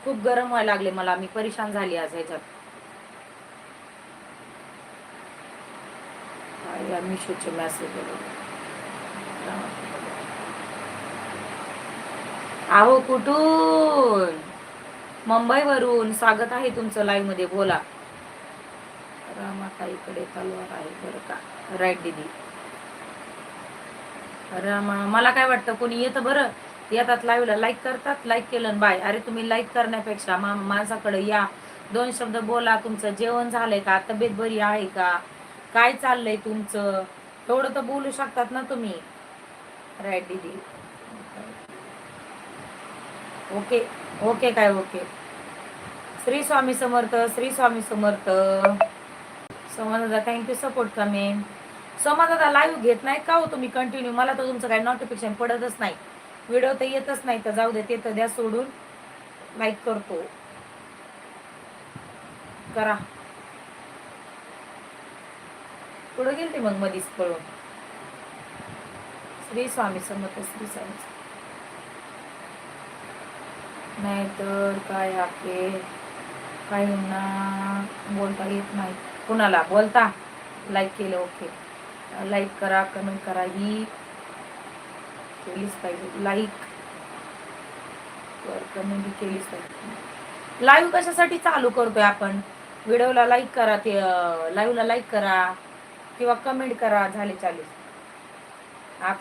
खूप गरम व्हायला लागले मला, मी परेशान झाली आज ह्याच्यात. मिशोचे मेसेज आहो कुठून? मुंबईवरून स्वागत आहे तुमचं लाईव्ह मध्ये, बोला. रामाताईकडे तलवार आहे बरं का. राईट दीदी. रामा, मला काय वाटतं कोणी येतं बरं, येतात लाईव्हला, लाईक करतात, लाईक केलं बाय. अरे तुम्ही लाईक करण्यापेक्षा माझ्याकडे या, 2 शब्द बोला. तुमचं जेवण झालंय का? तब्येत बरी आहे का? काय चाललंय तुमचं? थोडं तर बोलू शकतात ना तुम्ही. राईट दीदी. ओके ओके काय ओके. श्री स्वामी समर्थ, श्री स्वामी समर्थ. दादा थँक्यू सपोर्ट कमेंट. दादा लाईव्ह घेत नाही का हो तुम्ही कंटिन्यू? मला तर तुमचं काही नोटिफिकेशन पडतच नाही, व्हिडिओ तर येतच नाही. तर जाऊ दे, ते तर द्या सोडून. लाईक करतो, करा. पुढे गेलते मग मधीच पळून. श्री स्वामी समर्थ, श्री स्वामी. नाही तर काय आके काहींना बोलता येत नाही. कुणाला बोलता? लाईक केलं ओके. लाईक करा, कमेंट करा, ही केलीच पाहिजे. लाईक कमेंट केलीच पाहिजे. लाईव्ह कशासाठी चालू करतोय आपण? व्हिडिओला लाईक करा, ते लाईव्हला लाईक करा किंवा कमेंट करा, झाले चालू. आता